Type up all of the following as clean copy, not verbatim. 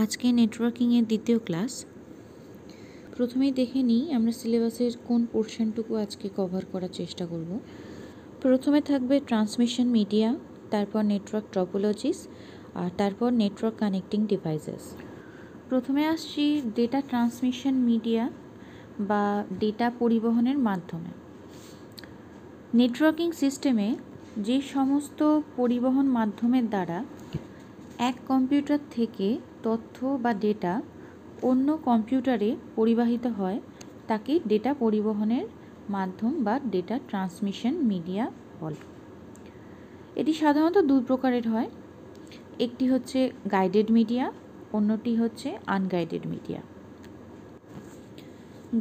আজকে নেটওয়ার্কিংয়ের দ্বিতীয় ক্লাস। প্রথমেই দেখে নিই আমরা সিলেবাসের কোন পোর্শনটুকু আজকে কভার করার চেষ্টা করব। প্রথমে থাকবে ট্রান্সমিশন মিডিয়া, তারপর নেটওয়ার্ক টপোলজিস, আর তারপর নেটওয়ার্ক কানেক্টিং ডিভাইসেস। প্রথমে আসছি ডেটা ট্রান্সমিশন মিডিয়া বা ডেটা পরিবহনের মাধ্যমে। নেটওয়ার্কিং সিস্টেমে যে সমস্ত পরিবহন মাধ্যমের দ্বারা এক কম্পিউটার থেকে তথ্য বা ডেটা অন্য কম্পিউটারে পরিবাহিত হয় তাকে ডেটা পরিবহনের মাধ্যম বা ডেটা ট্রান্সমিশন মিডিয়া বলে। এটি সাধারণত দুই প্রকারের হয়, একটি হচ্ছে গাইডেড মিডিয়া, অন্যটি হচ্ছে আনগাইডেড মিডিয়া।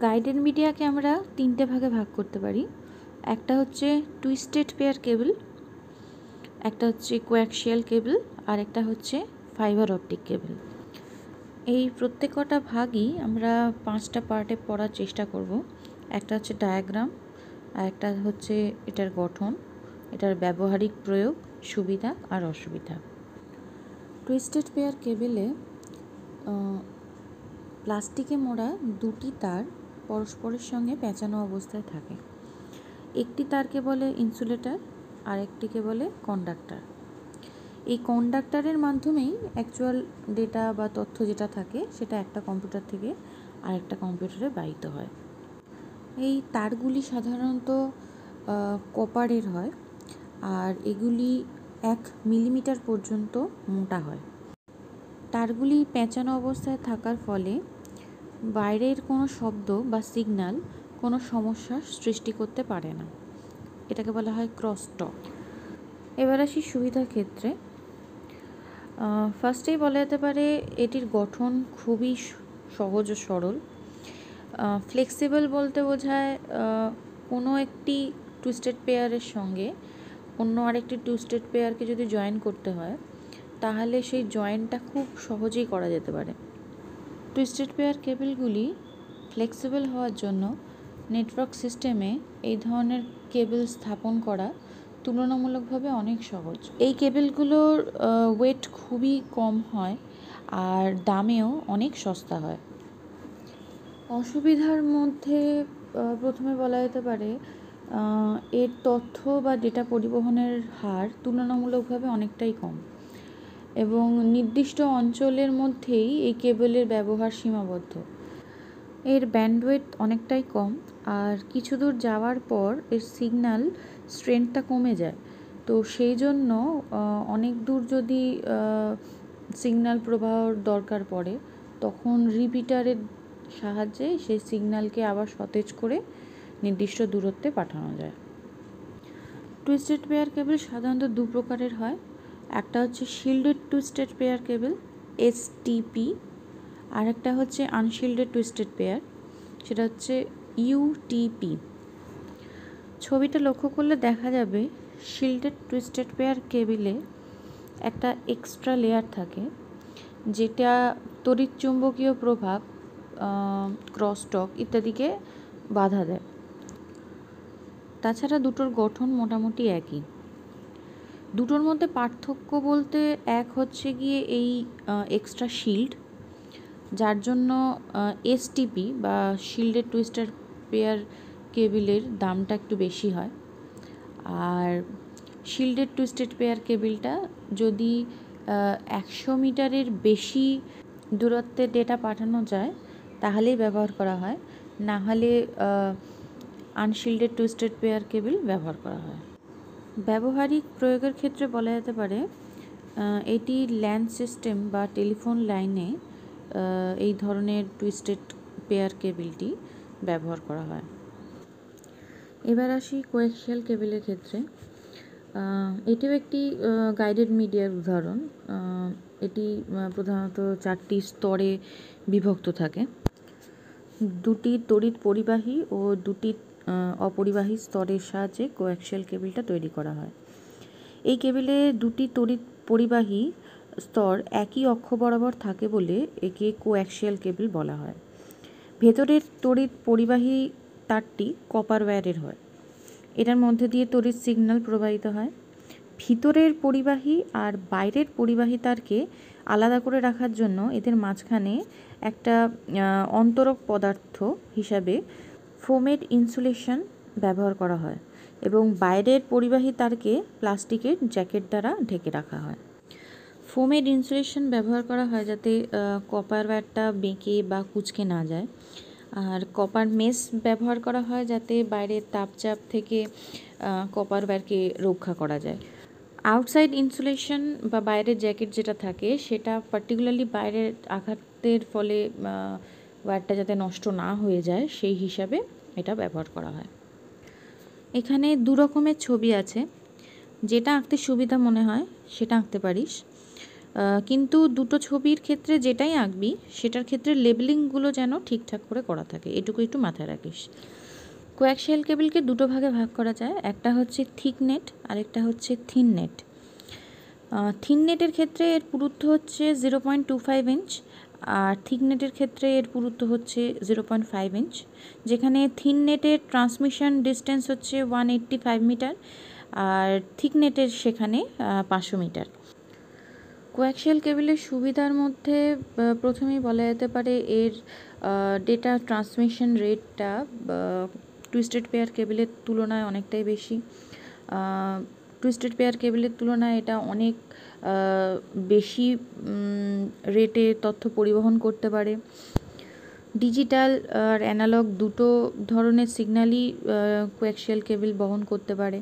গাইডেড মিডিয়াকে আমরা তিনটে ভাগে ভাগ করতে পারি। একটা হচ্ছে টুইস্টেড পেয়ার কেবল, একটা হচ্ছে কোয়াক্সিয়াল কেবল, আর একটা হচ্ছে ফাইবার অপটিক কেবল। এই প্রত্যেকটা ভাগই আমরা 5টা পার্টে পড়ার চেষ্টা করব। একটা হচ্ছে ডায়াগ্রাম, আর একটা হচ্ছে এটার গঠন, এটার ব্যবহারিক প্রয়োগ, সুবিধা আর অসুবিধা। টুইস্টেড পেয়ার কেবলে প্লাস্টিকে মোড়া দুটি তার পরস্পরের সঙ্গে পেঁচানো অবস্থায় থাকে। একটি তারকে বলে ইনসুলেটর, আর একটিকে বলে কন্ডাক্টর। এই কন্ডাক্টরের মাধ্যমেই অ্যাকচুয়াল ডেটা বা তথ্য যেটা থাকে সেটা একটা কম্পিউটার থেকে আরেকটা কম্পিউটারে বাহিত হয়। এই তারগুলি সাধারণত কপারের হয়, আর এগুলি 1 মিলিমিটার পর্যন্ত মোটা হয়। তারগুলি পেঁচানো অবস্থায় থাকার ফলে বাইরের কোনো শব্দ বা সিগন্যাল কোনো সমস্যার সৃষ্টি করতে পারে না। এটাকে বলা হয় ক্রস টক। এবার আসি সুবিধার ক্ষেত্রে। ফার্স্টেই বলা যেতে পারে এটির গঠন খুবই সহজ ও সরল। ফ্লেক্সিবল বলতে বোঝায় কোনো একটি টুইস্টেড পেয়ারের সঙ্গে অন্য আরেকটি টুইস্টেড পেয়ারকে যদি জয়েন করতে হয় তাহলে সেই জয়েনটা খুব সহজেই করা যেতে পারে। টুইস্টেড পেয়ার কেবলগুলি ফ্লেক্সিবল হওয়ার জন্য নেটওয়ার্ক সিস্টেমে এই ধরনের কেবল স্থাপন করা তুলনামূলকভাবে অনেক সহজ। এই কেবলগুলোর ওয়েট খুবই কম হয় আর দামেও অনেক সস্তা হয়। অসুবিধার মধ্যে প্রথমে বলা যেতে পারে এর তথ্য বা ডেটা পরিবহনের হার তুলনামূলকভাবে অনেকটাই কম, এবং নির্দিষ্ট অঞ্চলের মধ্যেই এই কেবলের ব্যবহার সীমাবদ্ধ। এর ব্যান্ডউইথ অনেকটাই কম, আর কিছু দূর যাওয়ার পর এর সিগন্যাল স্ট্রেংথটা কমে যায়। তো সেই জন্য অনেক দূর যদি সিগন্যাল প্রবাহর দরকার পড়ে তখন রিপিটারের সাহায্যে সেই সিগন্যালকে আবার সতেজ করে নির্দিষ্ট দূরত্বে পাঠানো যায়। টুইস্টেড পেয়ার কেবল সাধারণত দু প্রকারের হয়। একটা হচ্ছে shielded twisted pair cable STP, আর একটা হচ্ছে আনশিল্ডেড টুইস্টেড পেয়ার, সেটা হচ্ছে UTP। ছবিটা লক্ষ্য করলে দেখা যাবে শিল্ডেড টুইস্টেড পেয়ার কেবলে একটা এক্সট্রা লেয়ার থাকে যেটা তড়িৎচুম্বকীয় প্রভাব, ক্রসটক ইত্যাদিকে বাধা দেয়। তাছাড়া দুটোর গঠন মোটামুটি একই। দুটোর মধ্যে পার্থক্য বলতে এক হচ্ছে গিয়ে এই এক্সট্রা শিল্ড, যার জন্য STP বা শিল্ডেড টুইস্টেড পেয়ার কেবলের দামটা একটু বেশি হয়। আর শিল্ডেড টুইস্টেড পেয়ার কেবলটা যদি 100 মিটারের বেশি দূরত্বে ডেটা পাঠানো যায় তাহলেই ব্যবহার করা হয়, না হলে আনশিল্ডেড টুইস্টেড পেয়ার কেবল ব্যবহার করা হয়। ব্যবহারিক প্রয়োগের ক্ষেত্রে বলা যেতে পারে এটি ল্যান সিস্টেম বা টেলিফোন লাইনে এই ধরনের টুইস্টেড পেয়ার কেবলটি ব্যবহার করা হয়। এবার আসি কোয়াক্সিয়াল কেবলের ক্ষেত্রে। এটিও একটি গাইডেড মিডিয়ার উদাহরণ। এটি প্রধানত 4টি স্তরে বিভক্ত থাকে। দুটি তড়িৎ পরিবাহী ও দুটি অপরিবাহী স্তরের সাহায্যে কোয়াক্সিয়াল কেবলটা তৈরি করা হয়। এই কেবলে দুটি তড়িৎ পরিবাহী স্তর একই অক্ষ বরাবর থাকে বলে একে কোয়াক্সিয়াল কেবল বলা হয়। ভেতরের তড়িৎ পরিবাহী তারটি কপার ওয়্যারের হয়। এটার মধ্যে দিয়ে তড়িৎ সিগন্যাল প্রবাহিত হয়। ভিতরের পরিবাহী আর বাইরের পরিবাহী তারকে আলাদা করে রাখার জন্য এদের মাঝখানে একটা অন্তরক পদার্থ হিসাবে ফোমেড ইনসুলেশন ব্যবহার করা হয় এবং বাইরের পরিবাহী তারকে প্লাস্টিকের জ্যাকেট দ্বারা ঢেকে রাখা হয়। ফোমেড ইনসুলেশন ব্যবহার করা হয় যাতে কপার ওয়্যারটা বেঁকে বা কুঁচকে না যায়, আর কপার মেস ব্যবহার করা হয় যাতে বাইরের তাপচাপ থেকে কপার ওয়্যারকে রক্ষা করা যায়। আউটসাইড ইনসুলেশন বা বাইরের জ্যাকেট যেটা থাকে সেটা পার্টিকুলারলি বাইরের আঘাতের ফলে ওয়্যারটা যাতে নষ্ট না হয়ে যায় সেই হিসাবে এটা ব্যবহার করা হয়। এখানে দু রকমের ছবি আছে, যেটা আঁকতে সুবিধা মনে হয় সেটা আঁকতে পারিস, কিন্তু দুটো ছবির ক্ষেত্রে যেটাই আঁকবি সেটার ক্ষেত্রে লেবেলিংগুলো যেন ঠিকঠাক করে করা থাকে, এটুকু একটু মাথায় রাখিস। কোয়াক্সিয়াল কেবলকে দুটো ভাগে ভাগ করা যায়, একটা হচ্ছে থিক নেট আর একটা হচ্ছে থিন নেট। থিন নেটের ক্ষেত্রে এর পুরুত্ব হচ্ছে 0.25 ইঞ্চ আর থিক নেটের ক্ষেত্রে এর পুরুত্ব হচ্ছে 0.5 ইঞ্চ, যেখানে থিন নেটের ট্রান্সমিশন ডিস্টেন্স হচ্ছে 185 মিটার আর থিক নেটের সেখানে 500 মিটার। কোয়াক্সিয়াল কেবলের সুবিধার মধ্যে প্রথমেই বলা যেতে পারে এর ডেটা ট্রান্সমিশন রেটটা টুইস্টেড পেয়ার কেবলের তুলনায় অনেকটাই বেশি। টুইস্টেড পেয়ার কেবলের তুলনায় এটা অনেক বেশি রেটে তথ্য পরিবহন করতে পারে। ডিজিটাল আর অ্যানালগ দুটো ধরনের সিগন্যালই কোয়াক্সিয়াল কেবল বহন করতে পারে।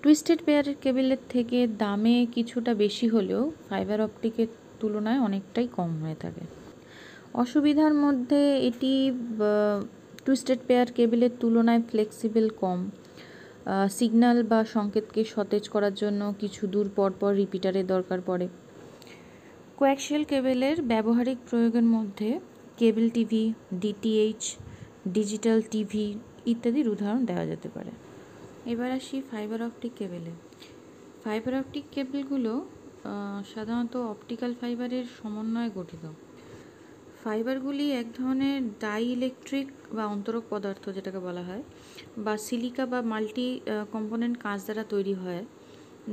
টুইস্টেড পেয়ারের কেবলের থেকে দামে কিছুটা বেশি হলেও ফাইবার অপটিকের তুলনায় অনেকটাই কম হয়ে থাকে। অসুবিধার মধ্যে এটি টুইস্টেড পেয়ার কেবলের তুলনায় ফ্লেক্সিবল কম, সিগন্যাল বা সংকেতকে সতেজ করার জন্য কিছু দূর পর পর রিপিটারের দরকার পড়ে। কোয়াক্সিয়াল কেবলের ব্যবহারিক প্রয়োগের মধ্যে cable TV, DTH, digital TV ইত্যাদির উদাহরণ দেওয়া যেতে পারে। এবার আসি ফাইবার অপটিক কেবলে। ফাইবার অপটিক কেবলগুলো সাধারণত অপটিক্যাল ফাইবারের সমন্বয়ে গঠিত। ফাইবারগুলি এক ধরনের ডাই ইলেকট্রিক বা অন্তরক পদার্থ যেটাকে বলা হয়, বা সিলিকা বা মাল্টি কম্পোনেন্ট কাঁচ দ্বারা তৈরি হয়,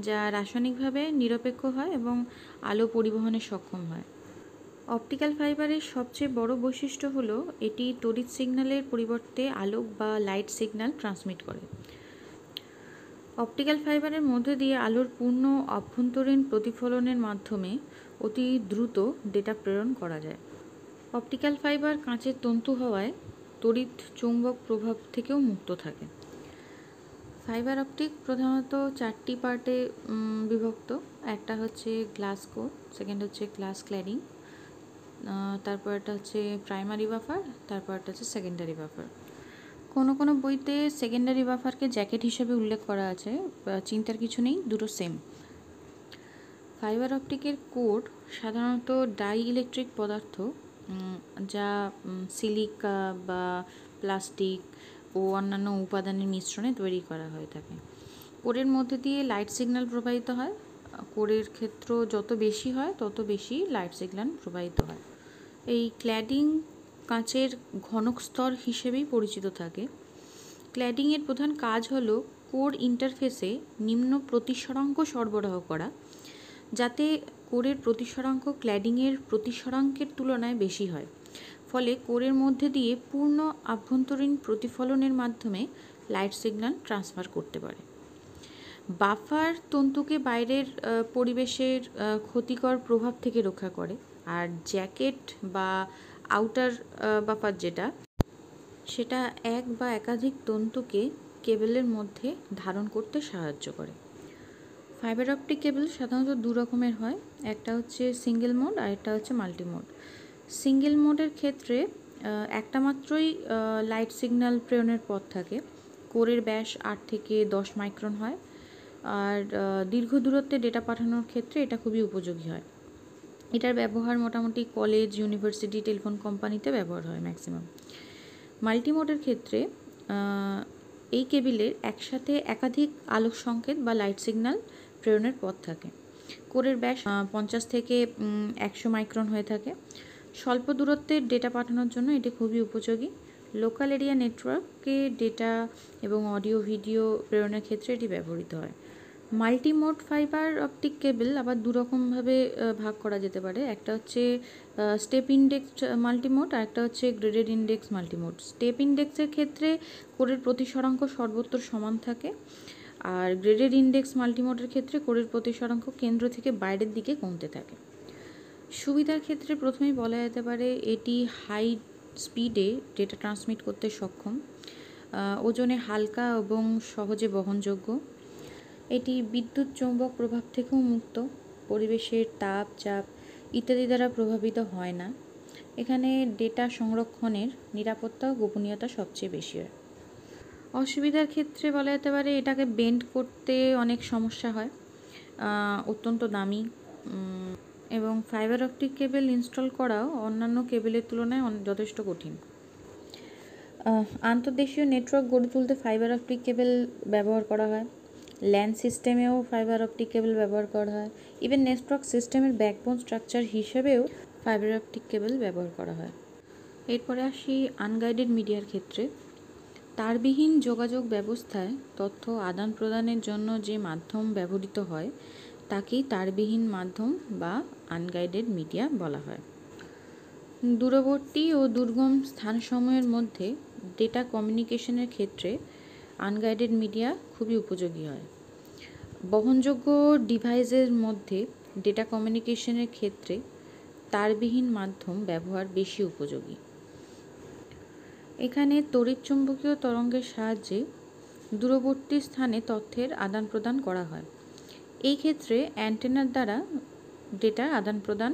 যা রাসায়নিকভাবে নিরপেক্ষ হয় এবং আলো পরিবহনে সক্ষম হয়। অপটিক্যাল ফাইবারের সবচেয়ে বড় বৈশিষ্ট্য হলো এটি তড়িৎ সিগন্যালের পরিবর্তে আলোক বা লাইট সিগন্যাল ট্রান্সমিট করে। অপটিক্যাল ফাইবারের মধ্যে দিয়ে আলোর পূর্ণ অভ্যন্তরীণ প্রতিফলনের মাধ্যমে অতি দ্রুত ডেটা প্রেরণ করা যায়। অপটিক্যাল ফাইবার কাঁচের তন্তু হওয়ায় তড়িৎ চৌম্বক প্রভাব থেকেও মুক্ত থাকে। ফাইবার অপটিক প্রধানত 4টি পার্টে বিভক্ত। একটা হচ্ছে গ্লাস কোর, সেকেন্ড হচ্ছে গ্লাস ক্ল্যাডিং, তারপর একটা হচ্ছে প্রাইমারি বাফার, তারপর একটা হচ্ছে সেকেন্ডারি বাফার। কোনো কোনো বইতে সেকেন্ডারি বাফারকে জ্যাকেট হিসেবে উল্লেখ করা আছে, চিন্তার কিছু নেই, দুটো সেম। ফাইবার অপটিকের কোর সাধারণত ডাই ইলেকট্রিক পদার্থ, যা সিলিকা বা প্লাস্টিক ও অন্যান্য উপাদানের মিশ্রণে তৈরি করা হয়ে থাকে। কোরের মধ্যে দিয়ে লাইট সিগন্যাল প্রবাহিত হয়। কোরের ক্ষেত্র যত বেশি হয় তত বেশি লাইট সিগন্যাল প্রবাহিত হয়। এই ক্ল্যাডিং কাঁচের ঘনক স্তর হিসেবেই পরিচিত থাকে। ক্ল্যাডিংয়ের প্রধান কাজ হলো কোর ইন্টারফেসে নিম্ন প্রতিসরাঙ্ক সরবরাহ করা, যাতে কোরের প্রতিসরাঙ্ক ক্ল্যাডিংয়ের প্রতিসরাঙ্কের তুলনায় বেশি হয়, ফলে কোরের মধ্যে দিয়ে পূর্ণ আভ্যন্তরীণ প্রতিফলনের মাধ্যমে লাইট সিগন্যাল ট্রান্সফার করতে পারে। বাফার তন্তুকে বাইরের পরিবেশের ক্ষতিকর প্রভাব থেকে রক্ষা করে, আর জ্যাকেট বা আউটার বাফার যেটা, সেটা এক বা একাধিক তন্তুকে কেবলের মধ্যে ধারণ করতে সাহায্য করে। ফাইবার অপটিক কেবল সাধারণত দু রকমের হয়, একটা হচ্ছে সিঙ্গেল মোড আর একটা হচ্ছে মাল্টি মোড। সিঙ্গেল মোডের ক্ষেত্রে একটা মাত্রই লাইট সিগন্যাল প্রেরণের পথ থাকে। কোরের ব্যাস 8 থেকে 10 মাইক্রন হয়, আর দীর্ঘ দূরত্বে ডেটা পাঠানোর ক্ষেত্রে এটা খুবই উপযোগী হয়। এটার ব্যবহার মোটামুটি কলেজ, ইউনিভার্সিটি, টেলিফোন কোম্পানিতে ব্যবহার হয় ম্যাক্সিমাম। মাল্টিমোডের ক্ষেত্রে এই কেবিলের একসাথে একাধিক আলোক সংকেত বা লাইট সিগন্যাল প্রেরণের পথ থাকে। কোরের ব্যাস 50 থেকে 100 মাইক্রন হয়ে থাকে। স্বল্প দূরত্বের ডেটা পাঠানোর জন্য এটি খুবই উপযোগী। লোকাল এরিয়া নেটওয়ার্কে ডেটা এবং অডিও ভিডিও প্রেরণের ক্ষেত্রে এটি ব্যবহৃত হয়। মাল্টি মোড ফাইবার অপটিক কেবল আবার দুরকমভাবে ভাগ করা যেতে পারে। একটা হচ্ছে স্টেপ ইন্ডেক্স মাল্টিমোড, আর একটা হচ্ছে গ্রেডেড ইন্ডেক্স মাল্টিমোড। স্টেপ ইন্ডেক্সের ক্ষেত্রে কোরের প্রতিসরাঙ্ক সর্বত্র সমান থাকে, আর গ্রেডেড ইন্ডেক্স মাল্টিমোডের ক্ষেত্রে কোরের প্রতিসরাঙ্ক কেন্দ্র থেকে বাইরের দিকে কমতে থাকে। সুবিধার ক্ষেত্রে প্রথমেই বলা যেতে পারে এটি হাই স্পিডে ডেটা ট্রান্সমিট করতে সক্ষম, ওজনে হালকা এবং সহজে বহনযোগ্য। এটি বিদ্যুৎ চৌম্বক প্রভাব থেকেও মুক্ত, পরিবেশের তাপ, চাপ ইত্যাদি দ্বারা প্রভাবিত হয় না। এখানে ডেটা সংরক্ষণের নিরাপত্তা ও গোপনীয়তা সবচেয়ে বেশি হয়। অসুবিধার ক্ষেত্রে বলা যেতে পারে এটাকে বেন্ড করতে অনেক সমস্যা হয়, অত্যন্ত দামি, এবং ফাইবার অপটিক কেবল ইনস্টল করাও অন্যান্য কেবলের তুলনায় যথেষ্ট কঠিন। আন্তর্দেশীয় নেটওয়ার্ক গড়ে তুলতে ফাইবার অপটিক কেবল ব্যবহার করা হয়। ল্যান সিস্টেমেও ফাইবার অপটিক কেবল ব্যবহার করা হয়। ইভেন নেটওয়ার্ক সিস্টেমের ব্যাকবোন স্ট্রাকচার হিসেবেও ফাইবার অপটিক কেবল ব্যবহার করা হয়। এরপরে আসি আনগাইডেড মিডিয়ার ক্ষেত্রে। তারবিহীন যোগাযোগ ব্যবস্থায় তথ্য আদান প্রদানের জন্য যে মাধ্যম ব্যবহৃত হয় তাকেই তারবিহীন মাধ্যম বা আনগাইডেড মিডিয়া বলা হয়। দূরবর্তী ও দুর্গম স্থানসমূহের মধ্যে ডেটা কমিউনিকেশনের ক্ষেত্রে আনগাইডেড মিডিয়া খুবই উপযোগী হয়। বহনযোগ্য ডিভাইসের মধ্যে ডেটা কমিউনিকেশনের ক্ষেত্রে তারবিহীন মাধ্যম ব্যবহার বেশি উপযোগী। এখানে তড়িৎচুম্বকীয় তরঙ্গের সাহায্যে দূরবর্তী স্থানে তথ্যের আদান প্রদান করা হয়। এই ক্ষেত্রে অ্যান্টেনার দ্বারা ডেটার আদান প্রদান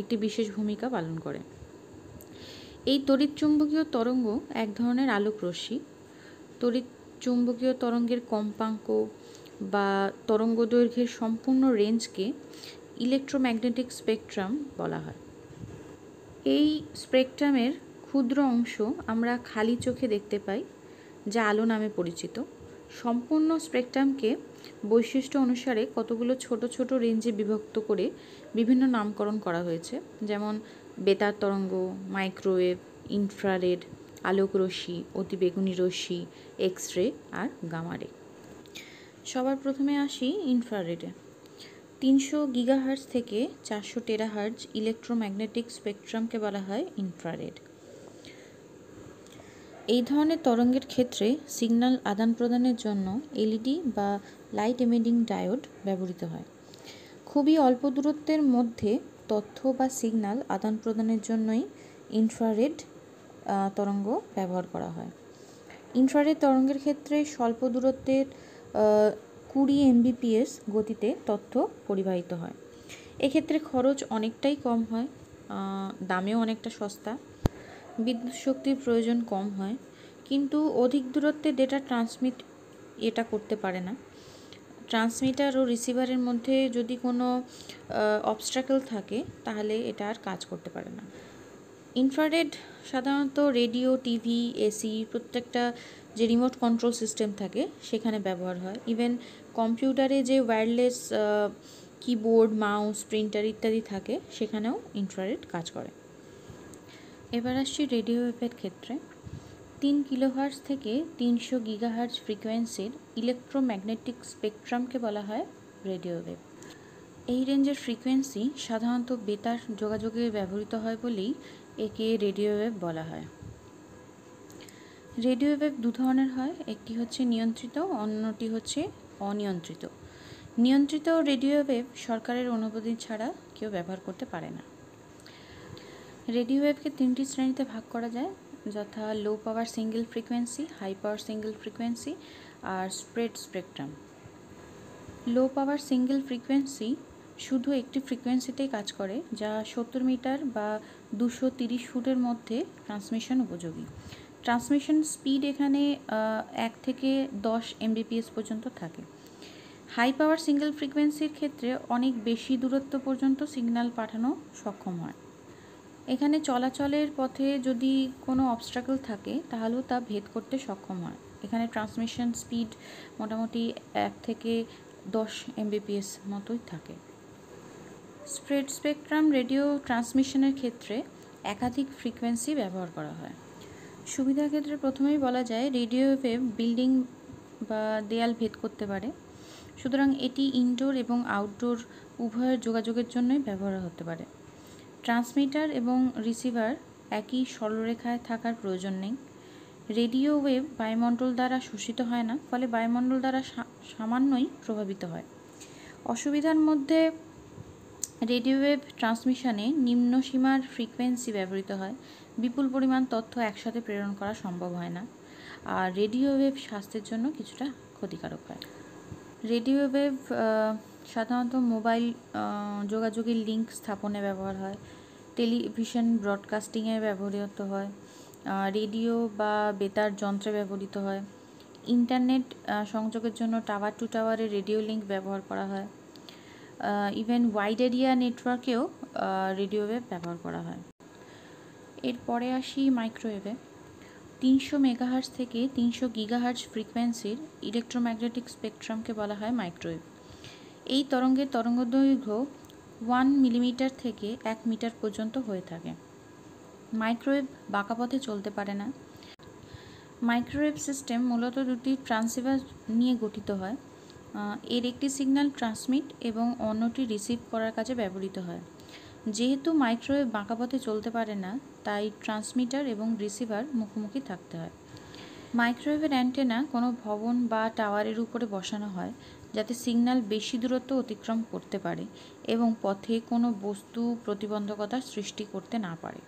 একটি বিশেষ ভূমিকা পালন করে। এই তড়িৎচুম্বকীয় তরঙ্গ এক ধরনের আলোক রশ্মি। তড়িৎচুম্বকীয় তরঙ্গের কম্পাঙ্ক বা তরঙ্গদৈর্ঘ্যের সম্পূর্ণ রেঞ্জকে ইলেকট্রোম্যাগনেটিক স্পেকট্রাম বলা হয়। এই স্পেকট্রামের ক্ষুদ্র অংশ আমরা খালি চোখে দেখতে পাই, যা আলো নামে পরিচিত। সম্পূর্ণ স্পেকট্রামকে বৈশিষ্ট্য অনুসারে কতগুলো ছোট ছোট রেঞ্জে বিভক্ত করে বিভিন্ন নামকরণ করা হয়েছে, যেমন বেতার তরঙ্গ, মাইক্রোওয়েভ, ইনফ্রারেড, আলোক রশ্মি, অতিবেগুনি রশ্মি, এক্স রে আর গামা রে। সবার প্রথমে আসি ইনফ্রারেডে। 300 গিগাহার্জ থেকে 400 টেরাহার্জ ইলেকট্রোম্যাগনেটিক স্পেকট্রামকে বলা হয় ইনফ্রারেড। এই ধরনের তরঙ্গের ক্ষেত্রে সিগন্যাল আদান প্রদানের জন্য এলইডি বা লাইট এমিটিং ডায়োড ব্যবহৃত হয়। খুবই অল্প দূরত্বের মধ্যে তথ্য বা সিগন্যাল আদান প্রদানের জন্যই ইনফ্রারেড তরঙ্গ ব্যবহার করা হয়। ইনফ্রারেড তরঙ্গের ক্ষেত্রে স্বল্প দূরত্বের 20 Mbps গতিতে তথ্য পরিবাহিত হয়। এক্ষেত্রে খরচ অনেকটাই কম হয়, দামেও অনেকটা সস্তা, বিদ্যুৎ শক্তির প্রয়োজন কম হয়, কিন্তু অধিক দূরত্বে ডেটা ট্রান্সমিট এটা করতে পারে না। ট্রান্সমিটার ও রিসিভারের মধ্যে যদি কোনো অবস্ট্রাকল থাকে তাহলে এটা আর কাজ করতে পারে না। ইনফ্রারেড সাধারণত রেডিও, টিভি, এসি প্রত্যেকটা যে রিমোট কন্ট্রোল সিস্টেম থাকে সেখানে ব্যবহার হয়। ইভেন কম্পিউটারে যে ওয়্যারলেস কিবোর্ড, মাউস, প্রিন্টার ইত্যাদি থাকে সেখানেও ইনফ্রারেড কাজ করে। এবার আসছি রেডিও ওয়েভের ক্ষেত্রে। 3 কিলোহার্জ থেকে 300 গিগাহার্জ ফ্রিকোয়েন্সির ইলেকট্রোম্যাগনেটিক স্পেকট্রামকে বলা হয় রেডিও ওয়েভ। এই রেঞ্জের ফ্রিকোয়েন্সি সাধারণত বেতার যোগাযোগে ব্যবহৃত হয় বলেই একে রেডিও ওয়েভ বলা হয়। রেডিও ওয়েভ দু ধরনের হয়, একটি হচ্ছে নিয়ন্ত্রিত, অন্যটি হচ্ছে অনিয়ন্ত্রিত। নিয়ন্ত্রিত রেডিও ওয়েভ সরকারের অনুমতি ছাড়া কেউ ব্যবহার করতে পারে না। রেডিও ওয়েভকে 3টি শ্রেণীতে ভাগ করা যায়, যথা low power single frequency, high power single frequency আর spread spectrum. Low power single frequency শুধু একটি ফ্রিকোয়েন্সিতেই কাজ করে, যা 70 মিটার বা 230 ফুটের মধ্যে ট্রান্সমিশন উপযোগী। ট্রান্সমিশন স্পিড এখানে 1 থেকে 10 Mbps পর্যন্ত থাকে। হাই পাওয়ার সিঙ্গেল ফ্রিকোয়েন্সির ক্ষেত্রে অনেক বেশি দূরত্ব পর্যন্ত সিগন্যাল পাঠানো সক্ষম হয়। এখানে চলাচলের পথে যদি কোনো অবস্ট্রাকল থাকে তাহলেও তা ভেদ করতে সক্ষম হয়। এখানে ট্রান্সমিশন স্পিড মোটামুটি 1 থেকে 10 Mbps মতোই থাকে। স্প্রেড স্পেকট্রাম রেডিও ট্রান্সমিশনের ক্ষেত্রে একাধিক ফ্রিকোয়েন্সি ব্যবহার করা হয়। সুবিধার ক্ষেত্রে প্রথমেই বলা যায় রেডিও ওয়েভ বিল্ডিং বা দেয়াল ভেদ করতে পারে। সুতরাং এটি ইনডোর এবং আউটডোর উভয়ের যোগাযোগের জন্যই ব্যবহার হতে পারে। ট্রান্সমিটার এবং রিসিভার একই সরলরেখায় থাকার প্রয়োজন নেই। রেডিও ওয়েভ বায়ুমণ্ডল দ্বারা শোষিত হয় না, ফলে বায়ুমণ্ডল দ্বারা সামান্যই প্রভাবিত হয়। অসুবিধার মধ্যে রেডিও ওয়েভ ট্রান্সমিশনে নিম্ন সীমার ফ্রিকোয়েন্সি ব্যবহৃত হয়। বিপুল পরিমাণ তথ্য একসাথে প্রেরণ করা সম্ভব হয় না। আর রেডিও ওয়েভ স্বাস্থ্যের জন্য কিছুটা ক্ষতিকারক হয়। রেডিও ওয়েভ সাধারণত মোবাইল যোগাযোগের লিঙ্ক স্থাপনে ব্যবহার হয়, টেলিভিশন ব্রডকাস্টিংয়ে ব্যবহৃত হয়, রেডিও বা বেতার যন্ত্রে ব্যবহৃত হয়, ইন্টারনেট সংযোগের জন্য টাওয়ার টু টাওয়ারে রেডিও লিঙ্ক ব্যবহার করা হয়, ইভেন ওয়াইড এরিয়া নেটওয়ার্কেও রেডিও ওয়েভ ব্যবহার করা হয়। এরপরে আসি মাইক্রোওয়েভে। 300 মেগাহার্জ থেকে 300 গিগাহার্জ ফ্রিকোয়েন্সির ইলেকট্রোম্যাগনেটিক স্পেকট্রামকে বলা হয় মাইক্রোওয়েভ। এই তরঙ্গের তরঙ্গদৈর্ঘ্য 1 মিলিমিটার থেকে 1 মিটার পর্যন্ত হয়ে থাকে। মাইক্রোওয়েভ বাঁকা পথে চলতে পারে না। মাইক্রোওয়েভ সিস্টেম মূলত দুটি ট্রান্সিভার নিয়ে গঠিত হয়। এর একটি সিগন্যাল ট্রান্সমিট এবং অন্যটি রিসিভ করার কাজে ব্যবহৃত হয়। যেহেতু মাইক্রোওয়েভ বাঁকা পথে চলতে পারে না, তাই ট্রান্সমিটার এবং রিসিভার মুখোমুখি থাকতে হয়। মাইক্রোওয়েভের অ্যান্টেনা কোনো ভবন বা টাওয়ারের উপরে বসানো হয়, যাতে সিগন্যাল বেশি দূরত্ব অতিক্রম করতে পারে এবং পথে কোনো বস্তু প্রতিবন্ধকতা সৃষ্টি করতে না পারে।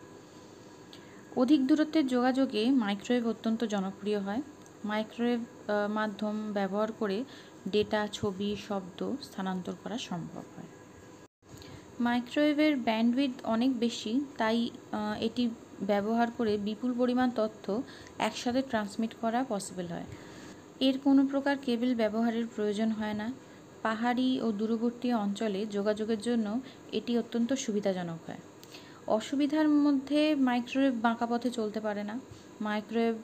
অধিক দূরত্বের যোগাযোগে মাইক্রোওয়েভ অত্যন্ত জনপ্রিয় হয়। মাইক্রোওয়েভ মাধ্যম ব্যবহার করে ডেটা, ছবি, শব্দ স্থানান্তর করা সম্ভব হয়। মাইক্রোওয়েভের ব্যান্ডউইথ অনেক বেশি, তাই এটি ব্যবহার করে বিপুল পরিমাণ তথ্য একসাথে ট্রান্সমিট করা পসিবল হয়। এর কোনো প্রকার কেবল ব্যবহারের প্রয়োজন হয় না। পাহাড়ি ও দূরবর্তী অঞ্চলে যোগাযোগের জন্য এটি অত্যন্ত সুবিধাজনক হয়। অসুবিধার মধ্যে মাইক্রোওয়েভ বাঁকা পথে চলতে পারে না। মাইক্রোওয়েভ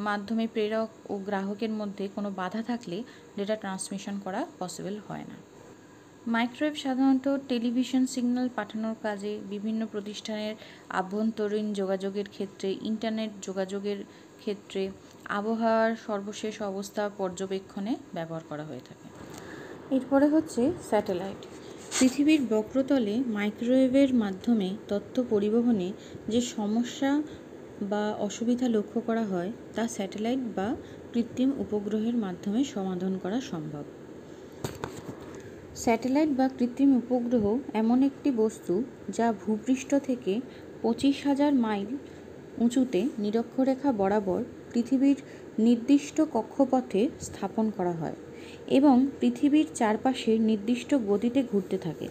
মাধ্যমে প্রেরক ও গ্রাহকের মধ্যে কোনো বাধা থাকলে ডেটা ট্রান্সমিশন করা পসিবল হয় না। মাইক্রোওয়েভ সাধারণত টেলিভিশন সিগন্যাল পাঠানোর কাজে, বিভিন্ন প্রতিষ্ঠানের আভ্যন্তরীণ যোগাযোগের ক্ষেত্রে, ইন্টারনেট যোগাযোগের ক্ষেত্রে, আবহাওয়ার সর্বশেষ অবস্থা পর্যবেক্ষণে ব্যবহার করা হয়ে থাকে। এরপরে হচ্ছে স্যাটেলাইট। পৃথিবীর বক্রতলে মাইক্রোওয়েভের মাধ্যমে তথ্য পরিবহনে যে সমস্যা বা অসুবিধা লক্ষ্য করা হয়, তা স্যাটেলাইট বা কৃত্রিম উপগ্রহের মাধ্যমে সমাধান করা সম্ভব। স্যাটেলাইট বা কৃত্রিম উপগ্রহ এমন একটি বস্তু যা ভূপৃষ্ঠ থেকে 25,000 মাইল উঁচুতে নিরক্ষরেখা বরাবর পৃথিবীর নির্দিষ্ট কক্ষপথে স্থাপন করা হয় এবং পৃথিবীর চারপাশে নির্দিষ্ট গতিতে ঘুরতে থাকে।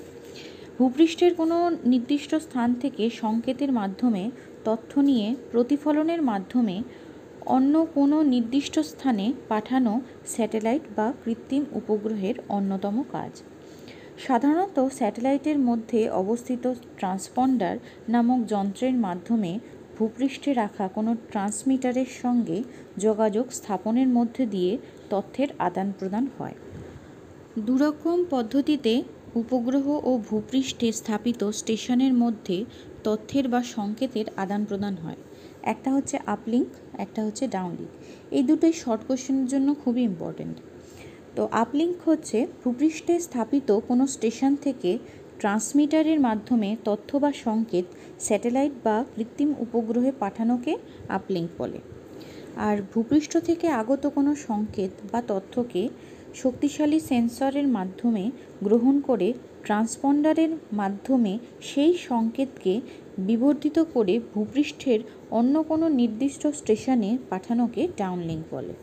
ভূপৃষ্ঠের কোনো নির্দিষ্ট স্থান থেকে সংকেতের মাধ্যমে তথ্য নিয়ে প্রতিফলনের মাধ্যমে অন্য কোনো নির্দিষ্ট স্থানে পাঠানো স্যাটেলাইট বা কৃত্রিম উপগ্রহের অন্যতম কাজ। সাধারণত স্যাটেলাইটের মধ্যে অবস্থিত ট্রান্সপন্ডার নামক যন্ত্রের মাধ্যমে ভূপৃষ্ঠে রাখা কোনো ট্রান্সমিটারের সঙ্গে যোগাযোগ স্থাপনের মধ্যে দিয়ে তথ্যের আদান প্রদান হয়। দুরকম পদ্ধতিতে উপগ্রহ ও ভূপৃষ্ঠে স্থাপিত স্টেশনের মধ্যে তথ্যের বা সংকেতের আদান প্রদান হয়। একটা হচ্ছে আপলিঙ্ক, একটা হচ্ছে ডাউনলিঙ্ক। এই দুটোই শর্ট কোশ্চেনের জন্য খুবই ইম্পর্টেন্ট। তো আপলিঙ্ক হচ্ছে ভূপৃষ্ঠে স্থাপিত কোনো স্টেশন থেকে ট্রান্সমিটারের মাধ্যমে তথ্য বা সংকেত স্যাটেলাইট বা কৃত্রিম উপগ্রহে পাঠানোকে আপলিঙ্ক বলে। আর ভূপৃষ্ঠ থেকে আগত কোনো সংকেত বা তথ্যকে শক্তিশালী সেন্সরের মাধ্যমে গ্রহণ করে ট্রান্সপন্ডারের মাধ্যমে সেই সংকেতকে বিবর্ধিত করে ভূপৃষ্ঠের অন্য কোনো নির্দিষ্ট স্টেশনে পাঠানোকে ডাউনলিঙ্ক বলে।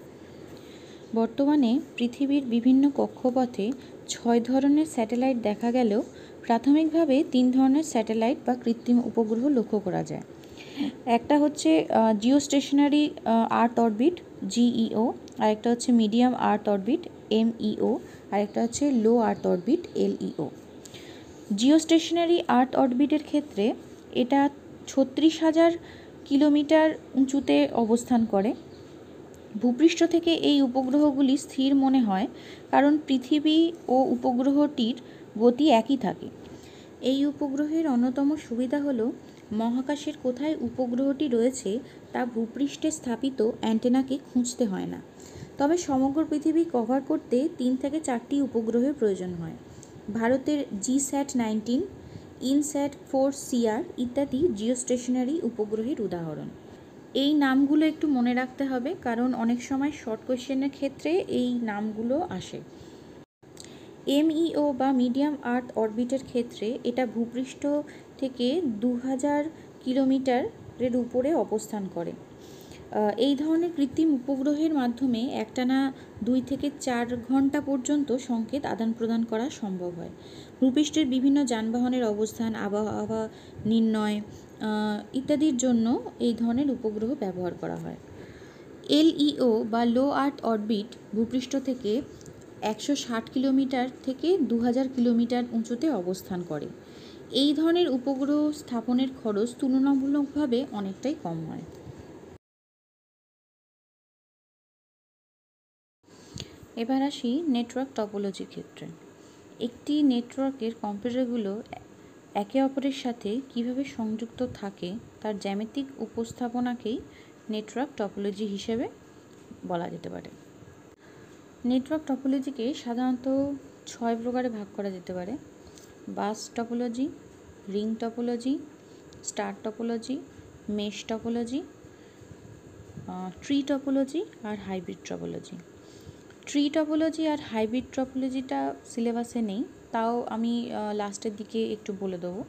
বর্তমানে পৃথিবীর বিভিন্ন কক্ষপথে 6 ধরনের স্যাটেলাইট দেখা গেলেও প্রাথমিকভাবে 3 ধরনের স্যাটেলাইট বা কৃত্রিম উপগ্রহ লক্ষ্য করা যায়। একটা হচ্ছে জিওস্টেশনারি আর্থ অরবিট জিইও, আরেকটা হচ্ছে মিডিয়াম আর্থ অরবিট এমইও, আরেকটা হচ্ছে লো আর্থ অরবিট এলইও। জিওস্টেশনারি আর্থ অরবিটের ক্ষেত্রে এটা 36,000 কিলোমিটার উঁচুতে অবস্থান করে। ভূপৃষ্ঠ থেকে এই উপগ্রহগুলি স্থির মনে হয়, কারণ পৃথিবী ও উপগ্রহটির গতি একই থাকে। এই উপগ্রহের অন্যতম সুবিধা হলো মহাকাশের কোথায় উপগ্রহটি রয়েছে তা ভূপৃষ্ঠে স্থাপিত অ্যান্টেনাকে খুঁজতে হয় না। তবে সমগ্র পৃথিবী কভার করতে 3 থেকে 4টি উপগ্রহের প্রয়োজন হয়। ভারতের GSAT-19, INSAT-4CR ইত্যাদি জিওস্টেশনারি উপগ্রহের উদাহরণ। এই নামগুলো একটু মনে রাখতে হবে, কারণ অনেক সময় শর্ট কোয়েশ্চেনের ক্ষেত্রে এই নামগুলো আসে। MEO বা মিডিয়াম আর্থ অরবিটের ক্ষেত্রে এটা ভূপৃষ্ঠ থেকে 2000 কিলোমিটারের উপরে অবস্থান করে। এই ধরনের কৃত্রিম উপগ্রহের মাধ্যমে একটানা 2 থেকে 4 ঘন্টা পর্যন্ত সংকেত আদান প্রদান করা সম্ভব হয়। ভূপৃষ্ঠের বিভিন্ন যানবাহনের অবস্থান, আবহাওয়া নির্ণয় ইত্যাদির জন্য এই ধরনের উপগ্রহ ব্যবহার করা হয়। LEO বা লো আর্থ অরবিট ভূপৃষ্ঠ থেকে 160 কিলোমিটার থেকে 2000 কিলোমিটার উঁচুতে অবস্থান করে। এই ধরনের উপগ্রহ স্থাপনের খরচ তুলনামূলকভাবে অনেকটাই কম হয়। এবার আসি নেটওয়ার্ক টপোলজির ক্ষেত্রে। একটি নেটওয়ার্কের কম্পিউটারগুলো একে অপরের সাথে কিভাবে সংযুক্ত থাকে তার জ্যামিতিক উপস্থাপনাকেই নেটওয়ার্ক টপোলজি হিসেবে বলা যেতে পারে। নেটওয়ার্ক টপোলজিকে সাধারণত 6 প্রকারে ভাগ করা যেতে পারে: bus topology, ring topology, star topology, mesh topology, tree topology আর হাইব্রিড টপোলজি। ট্রি টপোলজি আর হাইব্রিড টপোলজিটা সিলেবাসে নেই, তাও আমি লাস্টের দিকে একটু বলে দেবো।